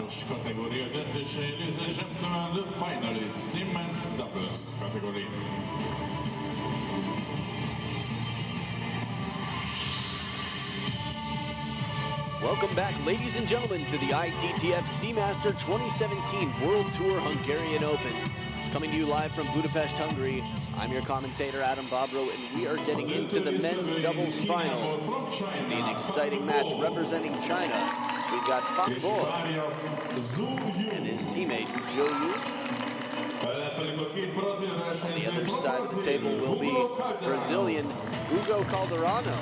hármas kategória döntésén, ladies and gentlemen, the finalists in men's doubles category. Welcome back, ladies and gentlemen, to the ITTF Seamaster 2017 World Tour Hungarian Open. Coming to you live from Budapest, Hungary. I'm your commentator, Adam Bobrow, and we are getting into the men's doubles final. Should be an exciting match representing China. We've got FANG and his teammate, ZHOU. On the other side of the table will be Brazilian Hugo Calderano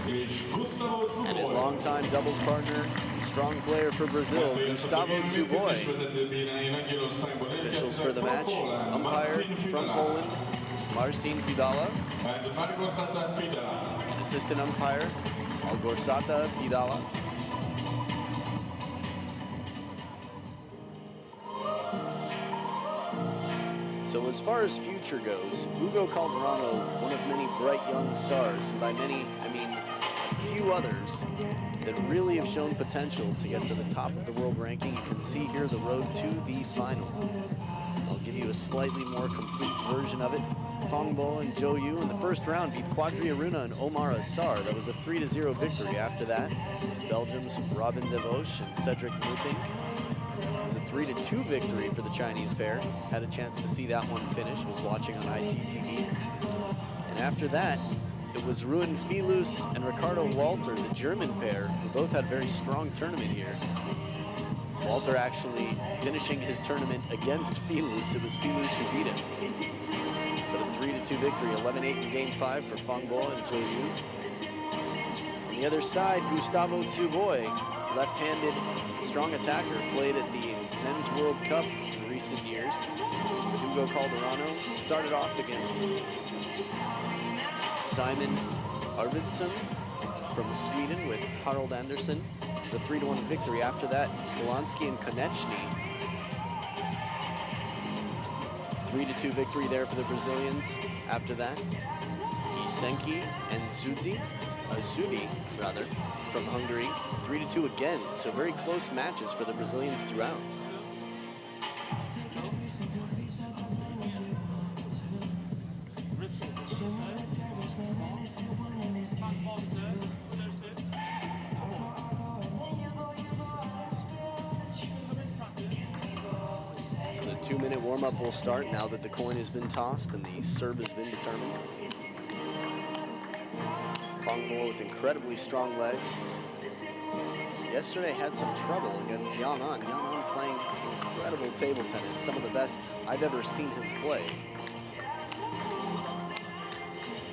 and his longtime doubles partner, strong player for Brazil, Gustavo ZHOU. Officials for the match, umpire from Poland, Marcin Fidala. Assistant umpire, Małgorzata Fidala. So as far as future goes, Hugo Calderano, one of many bright young stars, and by many, I mean a few others that really have shown potential to get to the top of the world ranking. You can see here the road to the final. I'll give you a slightly more complete version of it. FANG and ZHOU in the first round beat Quadriaruna and Omar Assar. That was a 3-0 victory. After that, Belgium's Robin Devos and Cedric Muting. It was a 3-2 victory for the Chinese pair. Had a chance to see that one finish, was watching on ITTF. And after that, it was Ruin Filus and Ricardo Walter, the German pair, who both had a very strong tournament here. Walter actually finishing his tournament against Filus. It was Filus who beat him. But a 3-2 victory, 11-8 in Game 5 for FANG and ZHOU. On the other side, Gustavo ZHOU, left-handed strong attacker, played at the Men's World Cup in recent years. Hugo Calderano started off against Simon Arvidsson from Sweden with Harold Andersson. It was a 3-1 victory. After that, Polanski and Konechny. 3-2 victory there for the Brazilians. After that, Isenki and Zudi from Hungary. 3-2 again, so very close matches for the Brazilians throughout. The 2-minute warm-up will start now that the coin has been tossed and the serve has been determined. FANG with incredibly strong legs. Yesterday had some trouble against Yang An. Yang An playing incredible table tennis, some of the best I've ever seen him play.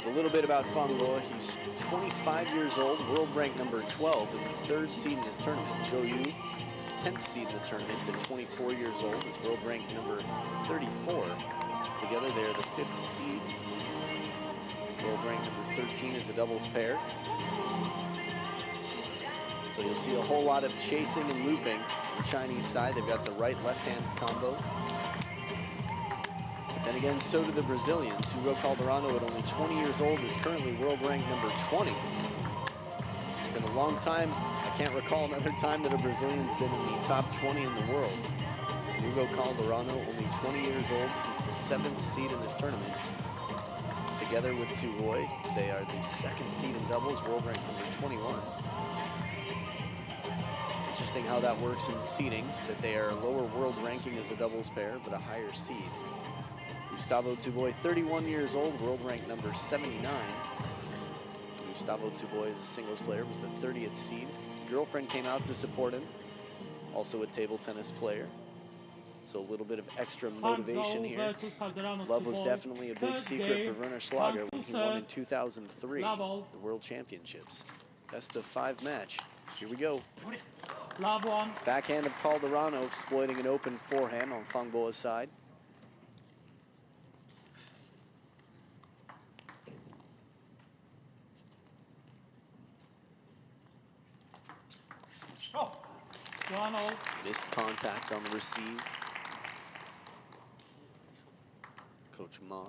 A little bit about FANG. He's 25 years old, world rank number 12, and the 3rd seed in his tournament. ZHOU, 10th seed in the tournament at 24 years old, is world rank number 34. Together they're the 5th seed. World rank number 13 is a doubles pair. So you'll see a whole lot of chasing and looping on the Chinese side. They've got the right-left-hand combo. But then again, so do the Brazilians. Hugo Calderano, at only 20 years old, is currently world rank number 20. It's been a long time. I can't recall another time that a Brazilian's been in the top 20 in the world. Hugo Calderano, only 20 years old. He's the 7th seed in this tournament. Together with ZHOU, they are the 2nd seed in doubles, world rank number 21. Interesting how that works in seeding, that they are a lower world ranking as a doubles pair, but a higher seed. Gustavo ZHOU, 31 years old, world rank number 79. Gustavo ZHOU is a singles player, was the 30th seed. His girlfriend came out to support him, also a table tennis player. So a little bit of extra motivation here. Love was definitely a big secret for Werner Schlager when he won in 2003, the World Championships. Best of 5 match. Here we go. Backhand of Calderano exploiting an open forehand on FANG side. Missed contact on the receive. Coach Ma.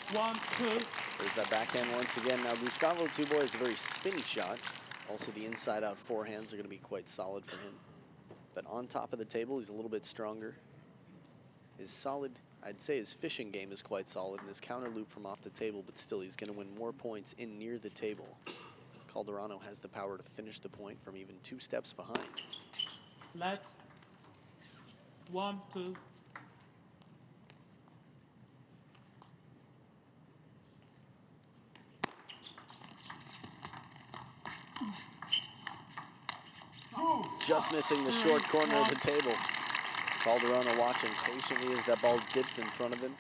1-2. There's that backhand once again. Now, Gustavo TSUBOI is a very spinny shot. Also, the inside-out forehands are going to be quite solid for him. But on top of the table, he's a little bit stronger. His solid, I'd say his fishing game is quite solid, and his counter loop from off the table, but still, he's going to win more points in near the table. Calderano has the power to finish the point from even 2 steps behind. Let 1-2. Just missing the short corner of the table. Calderano watching patiently as that ball dips in front of him.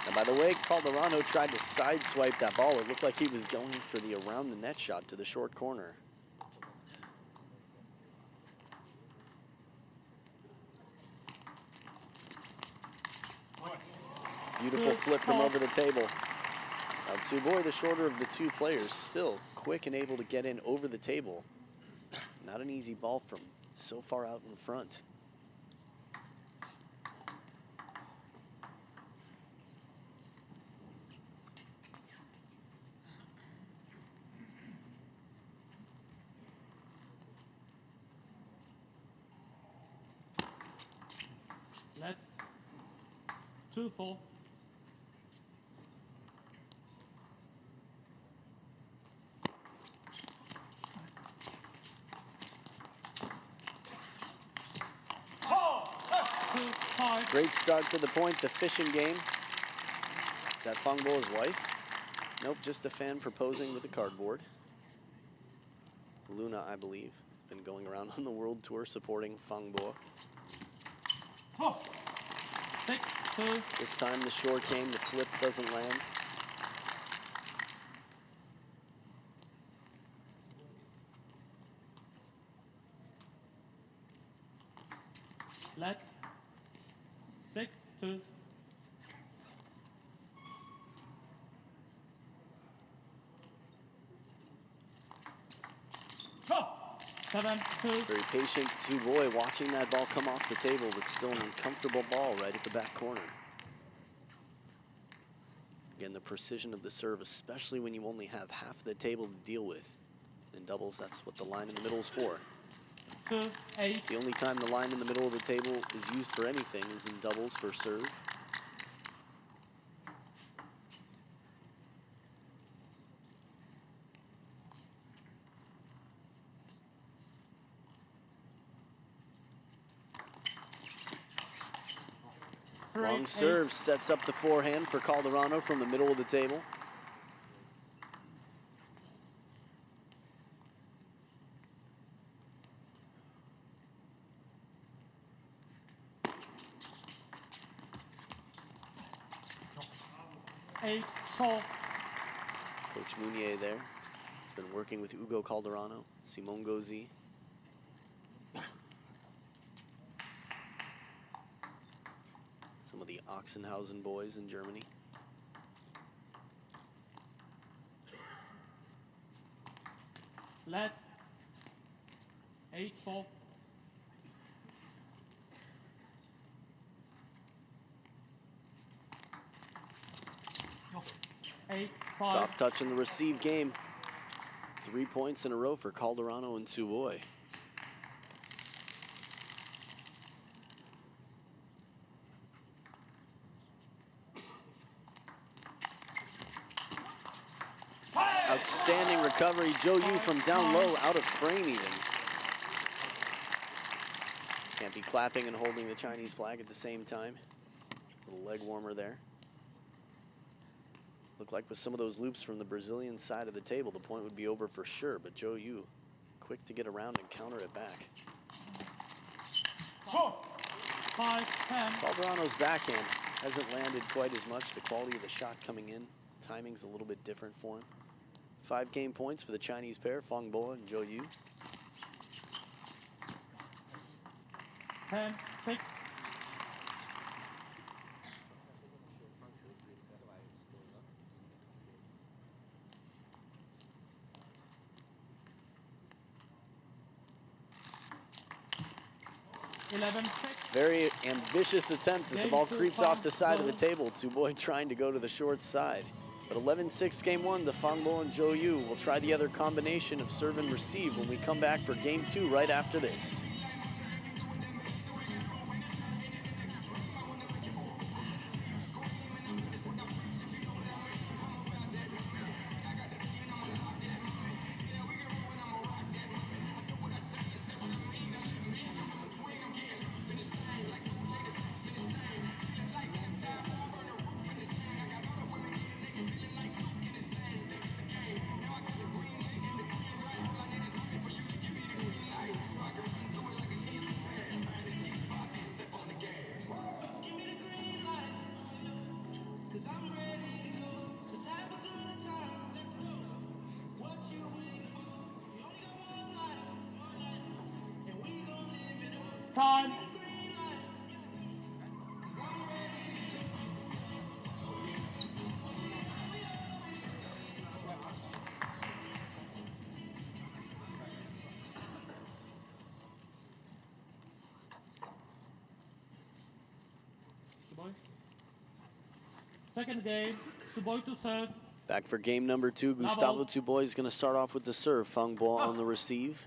And by the way, Calderano tried to sideswipe that ball. It looked like he was going for the around the net shot to the short corner. Beautiful flip from over the table. Now TSUBOI, the shorter of the 2 players, still quick and able to get in over the table. Not an easy ball from so far out in front. Let 2-4. Great start to the point, the fishing game. Is that Fang Bo's wife? Nope, just a fan proposing with a cardboard. Luna, I believe, been going around on the world tour supporting Fang Bo. 6-2. This time the short game, the flip doesn't land. Let 6-2. Oh, 7-2. Very patient TSUBOI watching that ball come off the table, but still an uncomfortable ball right at the back corner. Again, the precision of the serve, especially when you only have half the table to deal with. In doubles, that's what the line in the middle is for. 2-8. The only time the line in the middle of the table is used for anything is in doubles for serve. Long serve sets up the forehand for Calderano from the middle of the table. Coach Meunier there. He's been working with Hugo Calderano, Simon Gauzy. Some of the Oxenhausen boys in Germany. Let 8-4. Soft touch in the receive game. 3 points in a row for Calderano and TSUBOI. Outstanding recovery. ZHOU from down low, out of frame even. Can't be clapping and holding the Chinese flag at the same time. Little leg warmer there. Looked like with some of those loops from the Brazilian side of the table, the point would be over for sure, but ZHOU quick to get around and counter it back. 5-10. Calderano's backhand hasn't landed quite as much. The quality of the shot coming in, timing's a little bit different for him. 5 game points for the Chinese pair, Fang Bo and ZHOU. 10-6. 11-6. Very ambitious attempt as the ball creeps off the side of the table. TSUBOI trying to go to the short side. But 11-6 game one, the FANG and ZHOU will try the other combination of serve and receive when we come back for game two right after this. Time. Second game, TSUBOI to serve. Back for game number two, Gustavo TSUBOI is going to start off with the serve. FANG on the receive.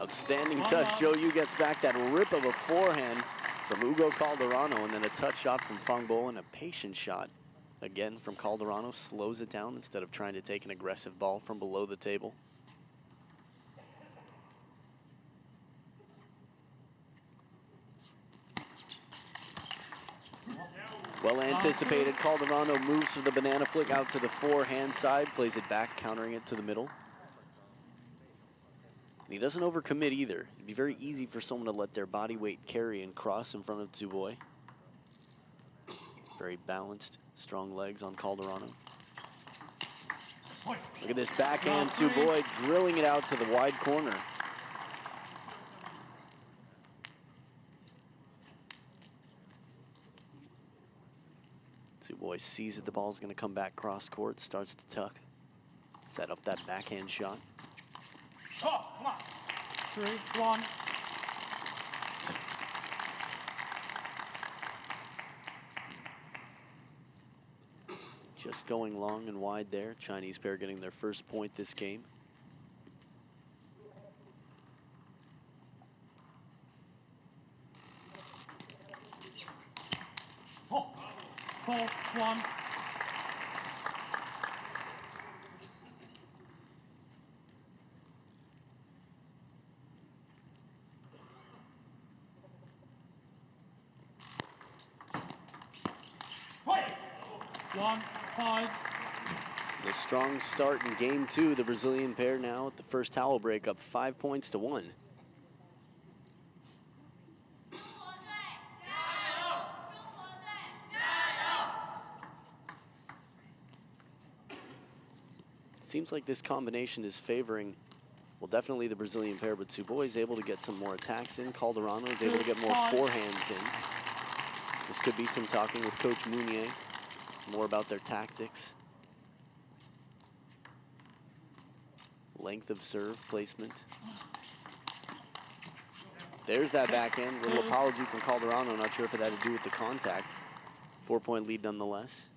Outstanding touch. ZHOU gets back that rip of a forehand from Hugo Calderano, and then a touch shot from FANG and a patient shot again from Calderano. Slows it down instead of trying to take an aggressive ball from below the table. Well anticipated. Calderano moves for the banana flick out to the forehand side, plays it back, countering it to the middle. And he doesn't overcommit either. It'd be very easy for someone to let their body weight carry and cross in front of TSUBOI. Very balanced, strong legs on Calderano. Look at this backhand, TSUBOI drilling it out to the wide corner. TSUBOI sees that the ball's gonna come back cross court, starts to tuck. Set up that backhand shot. 3-1. Just going long and wide there. Chinese pair getting their first point this game. Oh. 4-1. A strong start in game two. The Brazilian pair now at the first towel break up 5 points to 1. Seems like this combination is favoring, well, definitely the Brazilian pair, but TSUBOI is able to get some more attacks in. Calderano is able to get more forehands in. This could be some talking with Coach Mounier, more about their tactics. Length of serve, placement. There's that backhand. Little apology from Calderano. Not sure if it had to do with the contact. 4-point lead nonetheless.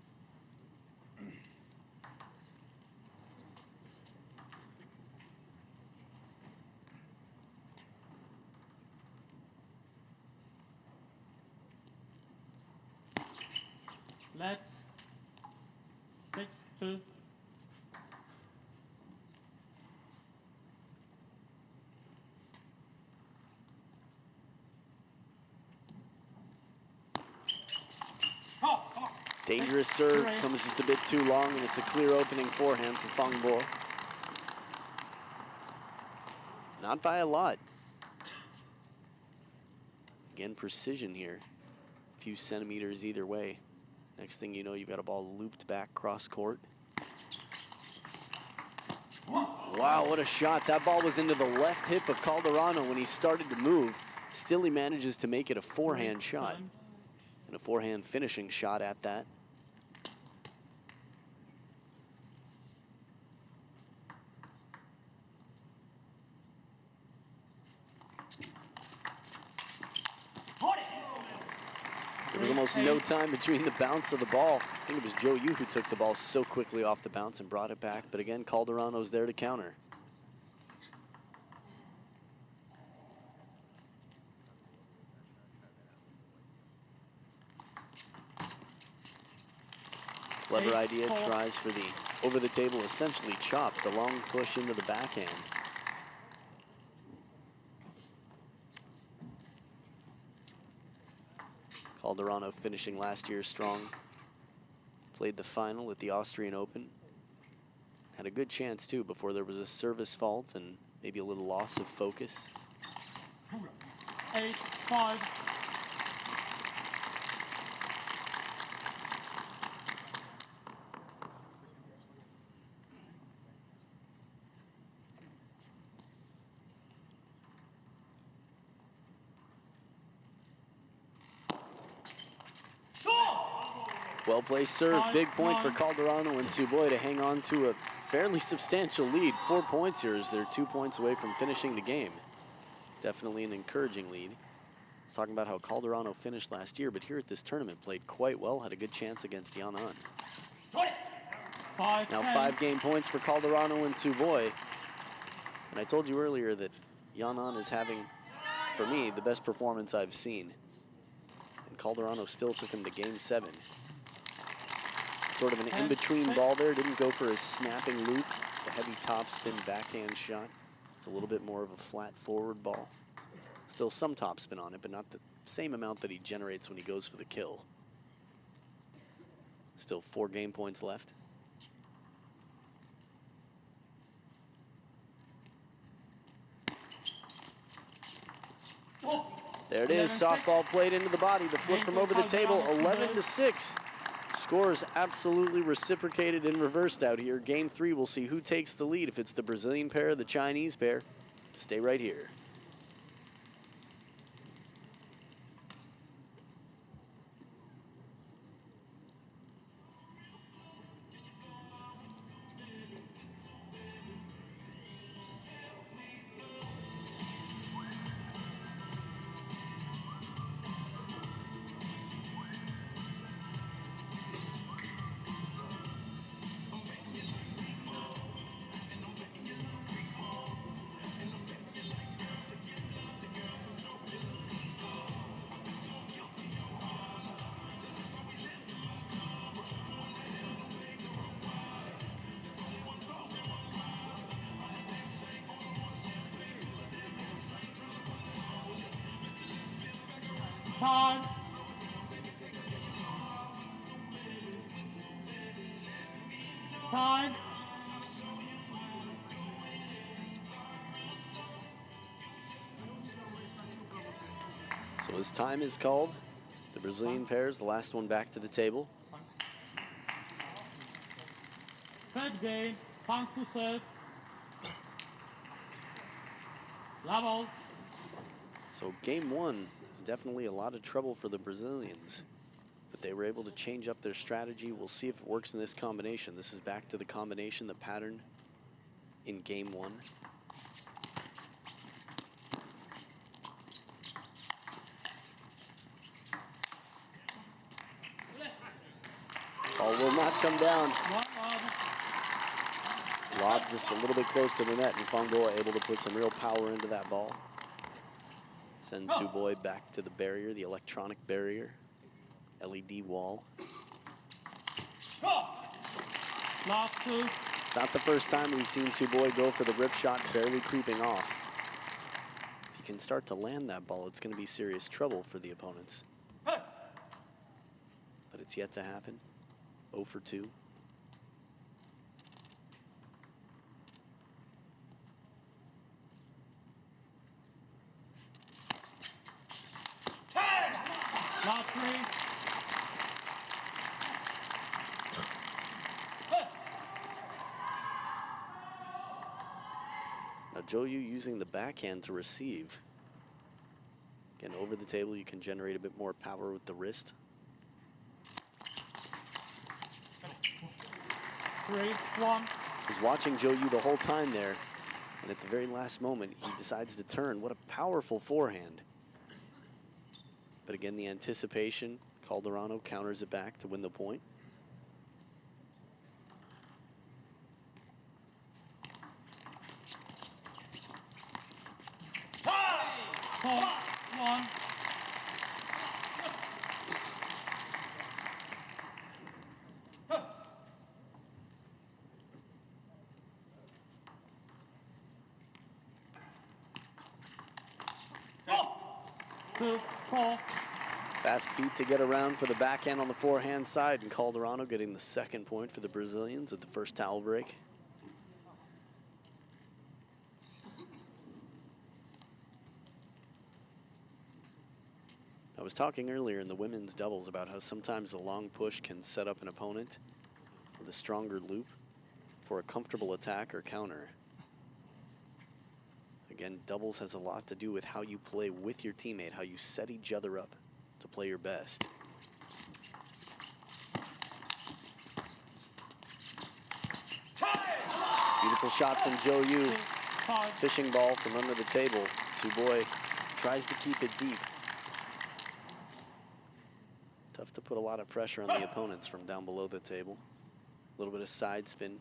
Let 6-2. Dangerous serve, comes just a bit too long, and it's a clear opening forehand for FANG. Not by a lot. Again, precision here. A few centimeters either way. Next thing you know, you've got a ball looped back cross court. Wow, what a shot. That ball was into the left hip of Calderano when he started to move. Still, he manages to make it a forehand shot, 7. and a forehand finishing shot at that. There was almost no time between the bounce of the ball. I think it was ZHOU who took the ball so quickly off the bounce and brought it back. But again, Calderano's there to counter. Clever idea, tries for the over the table, essentially chopped, the long push into the backhand. Calderano finishing last year strong. Played the final at the Austrian Open. Had a good chance too before there was a service fault and maybe a little loss of focus. 8-5. Well-placed serve, big point for Calderano and TSUBOI to hang on to a fairly substantial lead. 4 points here as they're 2 points away from finishing the game. Definitely an encouraging lead. Let's talk about how Calderano finished last year, but here at this tournament played quite well, had a good chance against Yan'an. Now 5 game points for Calderano and TSUBOI. And I told you earlier that Yan'an is having, for me, the best performance I've seen. And Calderano still took him to game 7. Sort of an in-between ball there, didn't go for his snapping loop, the heavy topspin backhand shot. It's a little bit more of a flat forward ball. Still some topspin on it, but not the same amount that he generates when he goes for the kill. Still 4 game points left. There it is, softball played into the body, the flip from over the table, 11-6. Scores absolutely reciprocated and reversed out here. Game 3, we'll see who takes the lead. If it's the Brazilian pair or the Chinese pair, stay right here. Time. Time. So as time is called, the Brazilian pairs, the last one back to the table. Third game. FANG to serve. Level. So game 1 is definitely a lot of trouble for the Brazilians, but they were able to change up their strategy. We'll see if it works in this combination. This is back to the combination, the pattern in game 1. Ball will not come down. Lob just a little bit close to the net, and FANG able to put some real power into that ball. Send TSUBOI back to the barrier, the electronic barrier, LED wall. Last 2. It's not the first time we've seen TSUBOI go for the rip shot, barely creeping off. If you can start to land that ball, it's going to be serious trouble for the opponents. But it's yet to happen. 0 for 2. Last 3. Now ZHOU using the backhand to receive. Again, over the table, you can generate a bit more power with the wrist. 3-1. He's watching ZHOU the whole time there, and at the very last moment, he decides to turn. What a powerful forehand. But again, the anticipation, Calderano counters it back to win the point. Four, 1. Two, 4. Fast feet to get around for the backhand on the forehand side, and Calderano getting the second point for the Brazilians at the first towel break. I was talking earlier in the women's doubles about how sometimes a long push can set up an opponent with a stronger loop for a comfortable attack or counter. Again, doubles has a lot to do with how you play with your teammate, how you set each other up to play your best. Beautiful shot from ZHOU. 5. Fishing ball from under the table. TSUBOI tries to keep it deep. Tough to put a lot of pressure on the opponents from down below the table. A little bit of side spin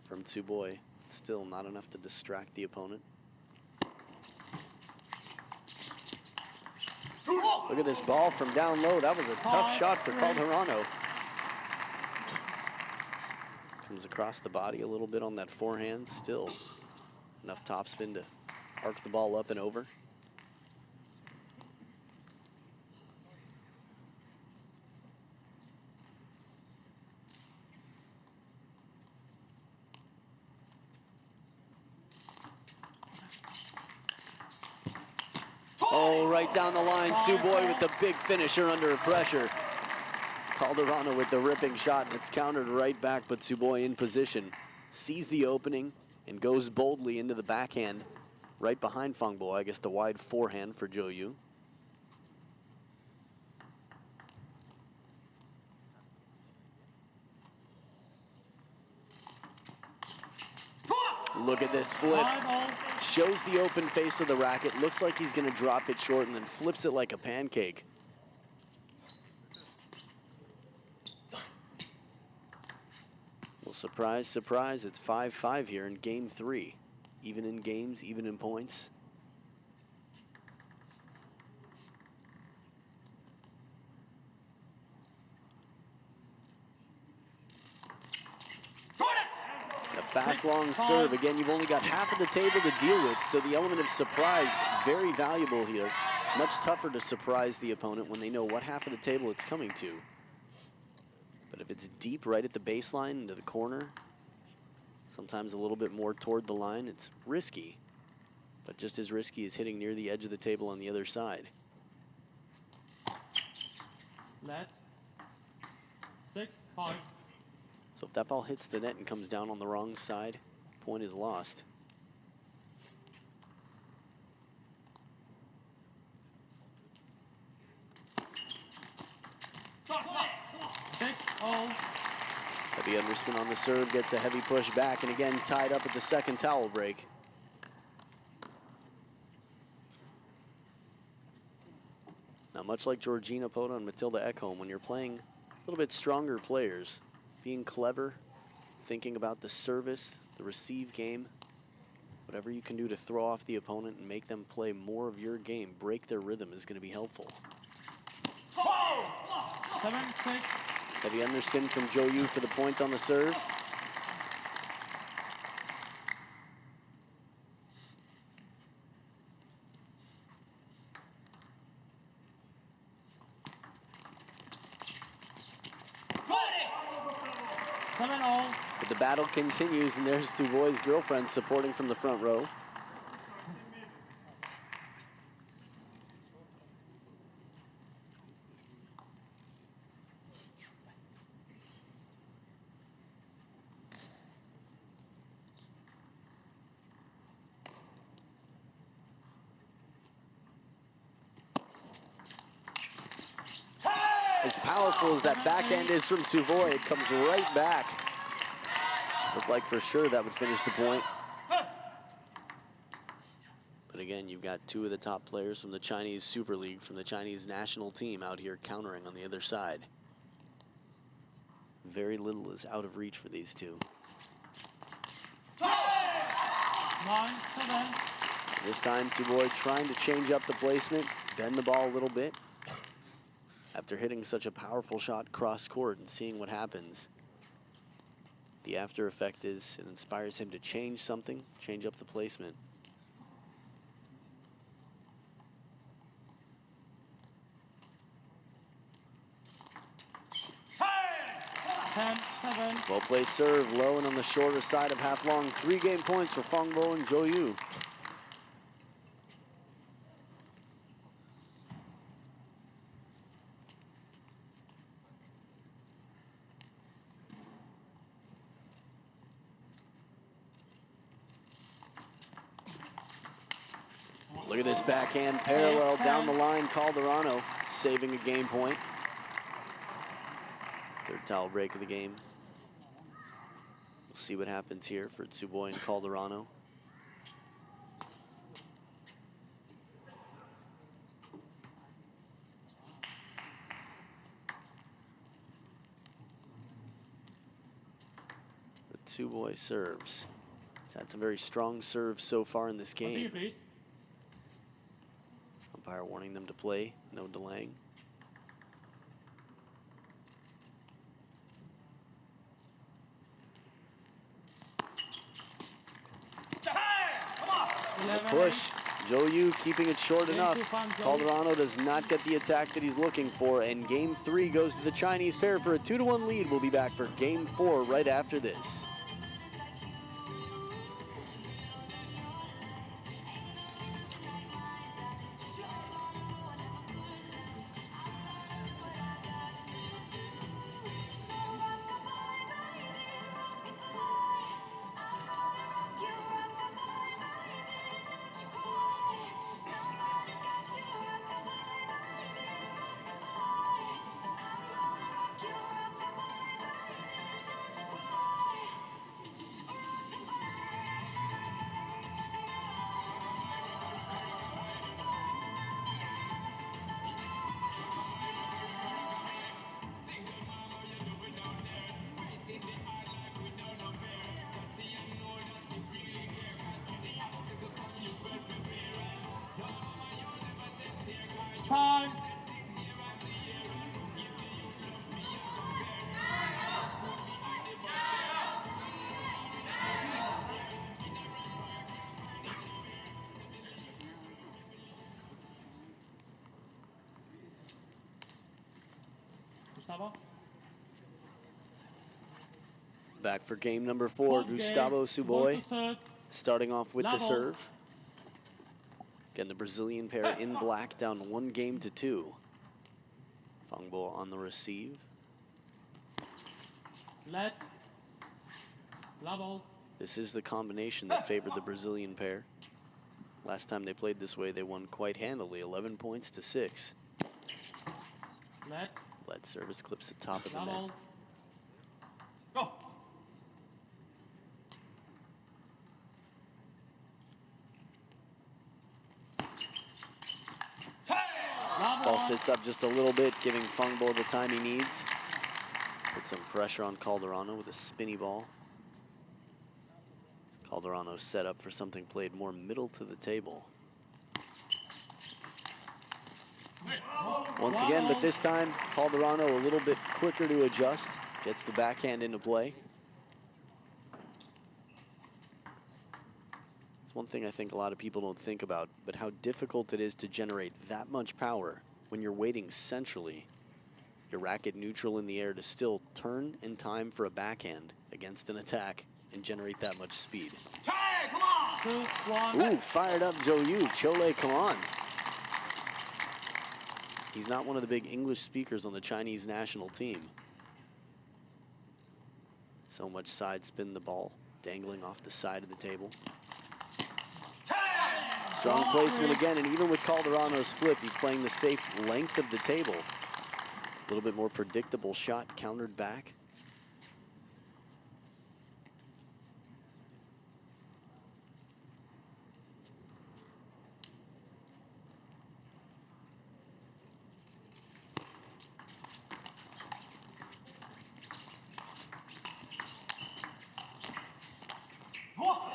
from TSUBOI. Still not enough to distract the opponent. Look at this ball from down low. That was a tough shot for Calderano. Comes across the body a little bit on that forehand. Still enough topspin to arc the ball up and over. Oh, right down the line, TSUBOI with the big finisher under pressure. Calderano with the ripping shot, and it's countered right back, but TSUBOI in position. Sees the opening and goes boldly into the backhand right behind FANG. I guess the wide forehand for ZHOU. Look at this flip. Shows the open face of the racket. Looks like he's going to drop it short and then flips it like a pancake. Well, surprise, surprise, it's 5-5 here in game 3. Even in games, even in points. A fast, long serve. Again, you've only got half of the table to deal with, so the element of surprise, very valuable here. Much tougher to surprise the opponent when they know what half of the table it's coming to. But if it's deep right at the baseline into the corner, sometimes a little bit more toward the line, it's risky. But just as risky as hitting near the edge of the table on the other side. Net. 6-5. So if that ball hits the net and comes down on the wrong side, point is lost. Heavy underspin on the serve, gets a heavy push back, and again tied up at the second towel break. Now, much like Georgina Pota and Matilda Ekholm, when you're playing a little bit stronger players, being clever, thinking about the service, the receive game, whatever you can do to throw off the opponent and make them play more of your game, break their rhythm, is going to be helpful. 7-6. Heavy underspin from ZHOU for the point on the serve. But the battle continues, and there's TSUBOI's girlfriend supporting from the front row. As powerful as that backhand is from TSUBOI, it comes right back. Looked like for sure that would finish the point. But again, you've got two of the top players from the Chinese Super League, from the Chinese national team out here countering on the other side. Very little is out of reach for these two. 9-7. This time, TSUBOI trying to change up the placement, bend the ball a little bit. After hitting such a powerful shot cross court and seeing what happens, the after effect is it inspires him to change something, change up the placement. Well placed serve, low and on the shorter side of half long. 3-game points for FANG and ZHOU. Look at this backhand parallel down the line. Calderano saving a game point. Third towel break of the game. We'll see what happens here for TSUBOI and Calderano. The TSUBOI serves. He's had some very strong serves so far in this game. Umpire warning them to play, no delaying. Push. ZHOU keeping it short enough. Calderano does not get the attack that he's looking for, and game 3 goes to the Chinese pair for a 2-1 lead. We'll be back for game 4 right after this. Time. Gustavo. Back for game number 4, Gustavo TSUBOI starting off with the serve. Again, the Brazilian pair in black, down 1-2. FANG on the receive. Let. Level. This is the combination that favored the Brazilian pair. Last time they played this way, they won quite handily, 11 points to 6. Let service clips the top of the net. Go. Ball sits up just a little bit, giving FANG the time he needs. Put some pressure on Calderano with a spinny ball. Calderano set up for something played more middle to the table. Once again, but this time, Calderano a little bit quicker to adjust. Gets the backhand into play. It's one thing I think a lot of people don't think about, but how difficult it is to generate that much power when you're waiting centrally, your racket neutral in the air, to still turn in time for a backhand against an attack and generate that much speed. Come on. 2-1. Ooh, fired up ZHOU. Chole, come on. He's not one of the big English speakers on the Chinese national team. So much side spin the ball, dangling off the side of the table. Strong placement again, and even with Calderano's flip, he's playing the safe length of the table. A little bit more predictable shot countered back.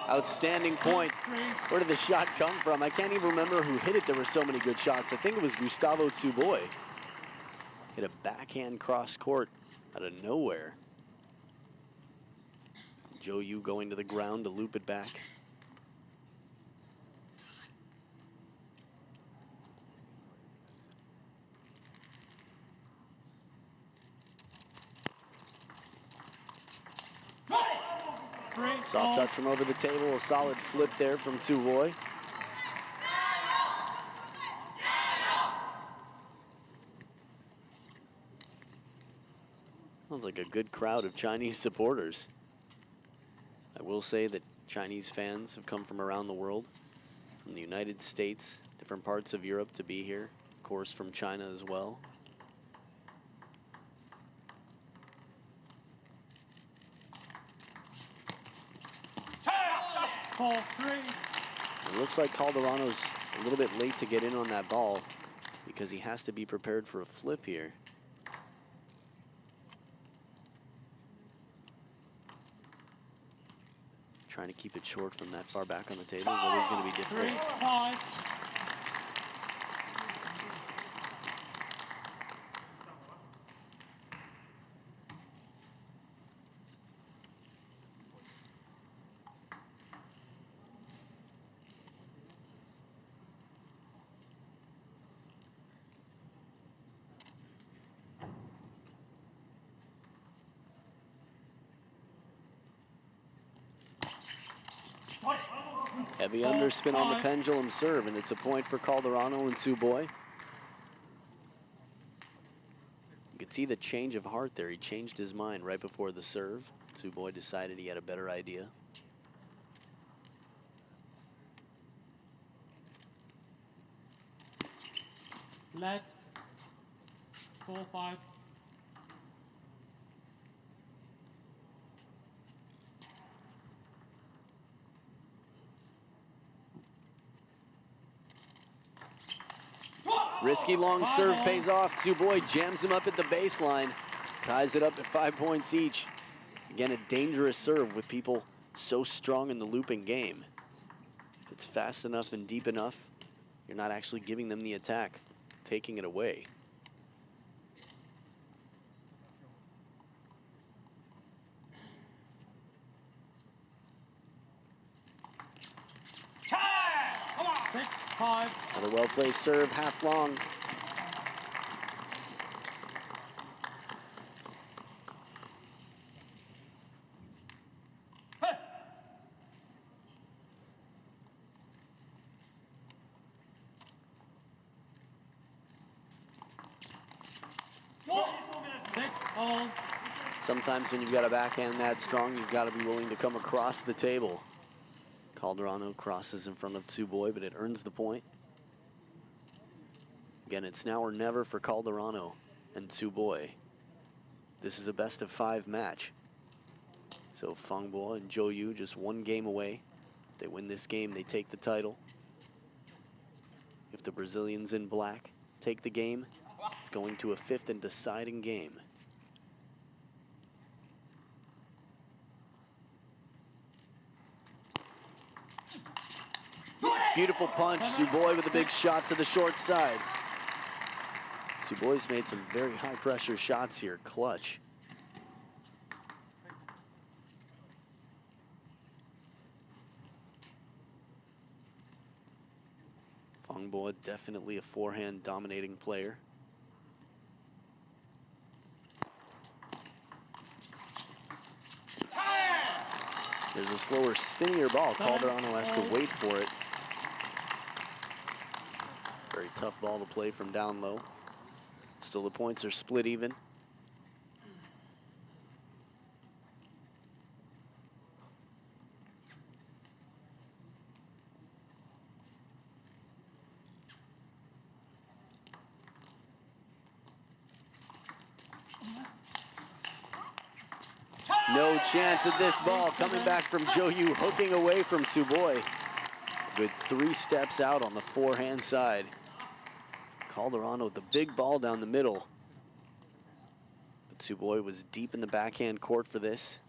Outstanding point. Where did the shot come from? I can't even remember who hit it. There were so many good shots. I think it was Gustavo TSUBOI. Hit a backhand cross court out of nowhere. ZHOU going to the ground to loop it back. Soft touch from over the table, a solid flip there from TSUBOI. Sounds like a good crowd of Chinese supporters. I will say that Chinese fans have come from around the world, from the United States, different parts of Europe to be here, of course from China as well. Ball 3. It looks like Calderano's a little bit late to get in on that ball because he has to be prepared for a flip here. Trying to keep it short from that far back on the table is always going to be difficult. 3-5. Heavy underspin on the pendulum serve, and it's a point for Calderano and TSUBOI. You could see the change of heart there. He changed his mind right before the serve. TSUBOI decided he had a better idea. Let. 4-5. Risky long serve pays off. TSUBOI jams him up at the baseline, ties it up at 5 points each. Again, a dangerous serve with people so strong in the looping game. If it's fast enough and deep enough, you're not actually giving them the attack, taking it away. Come on. 6-5. Another well-placed serve, half long. Sometimes when you've got a backhand that strong, you've got to be willing to come across the table. Calderano crosses in front of TSUBOI, but it earns the point. Again, it's now or never for Calderano and TSUBOI. This is a best-of-5 match. So FANG and ZHOU just one game away. If they win this game, they take the title. If the Brazilians in black take the game, it's going to a 5th and deciding game. Beautiful punch, TSUBOI with a big shot to the short side. TSUBOI's made some very high pressure shots here, clutch. FANG definitely a forehand dominating player. There's a slower, spinnier ball. Calderano has to wait for it. Very tough ball to play from down low. Still the points are split even. No chance at this ball. Coming back from ZHOU, hooking away from TSUBOI. Good 3 steps out on the forehand side. Calderano with the big ball down the middle. But TSUBOI was deep in the backhand court for this.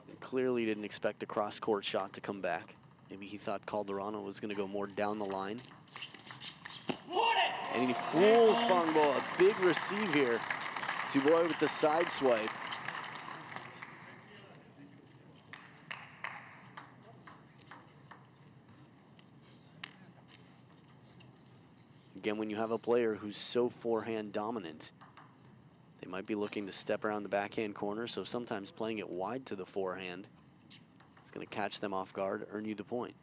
And clearly didn't expect the cross-court shot to come back. Maybe he thought Calderano was going to go more down the line. And he fools FANG. A big receive here. TSUBOI with the side swipe. Again, when you have a player who's so forehand dominant, they might be looking to step around the backhand corner, so sometimes playing it wide to the forehand is going to catch them off guard, earn you the point.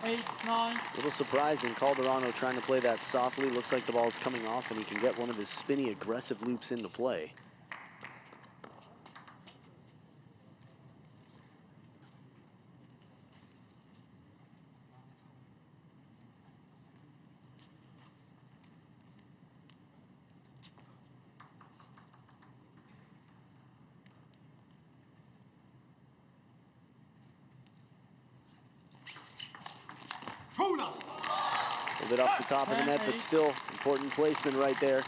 Eight, 9. A little surprising, Calderano trying to play that softly. Looks like the ball's coming off and he can get one of his spinny, aggressive loops into play. Pulled it off the top of the net, but still important placement right there.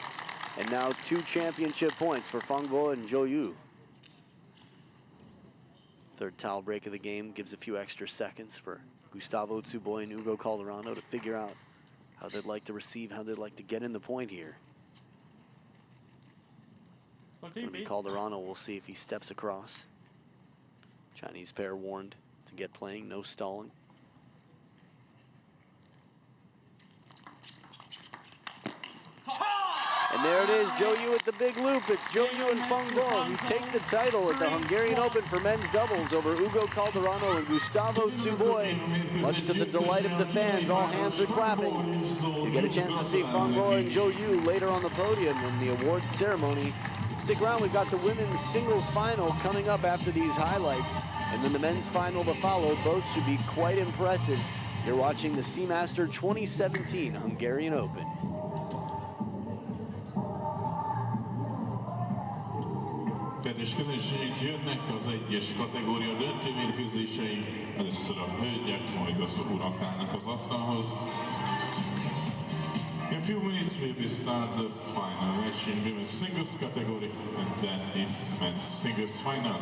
And now 2 championship points for FANG and ZHOU. Third towel break of the game gives a few extra seconds for Gustavo, TSUBOI, and Hugo Calderano to figure out how they'd like to receive, how they'd like to get in the point here. And Calderano, we'll see if he steps across. Chinese pair warned to get playing, no stalling. And there it is, ZHOU with the big loop. It's ZHOU and FANG who take the title at the Hungarian Open for men's doubles over Hugo Calderano and Gustavo TSUBOI. Much to the delight of the fans, all hands are clapping. You get a chance to see FANG and ZHOU later on the podium in the awards ceremony. Stick around, we've got the women's singles final coming up after these highlights. And then the men's final to follow. Both should be quite impressive. You're watching the Seamaster 2017 Hungarian Open. Kedves közönség, jönnek az egyes kategória döntőmérkőzései. Először a hölgyek, majd az urak állnak az asztalhoz. In a few minutes we will start the final match in women's singles category and then in men's singles final.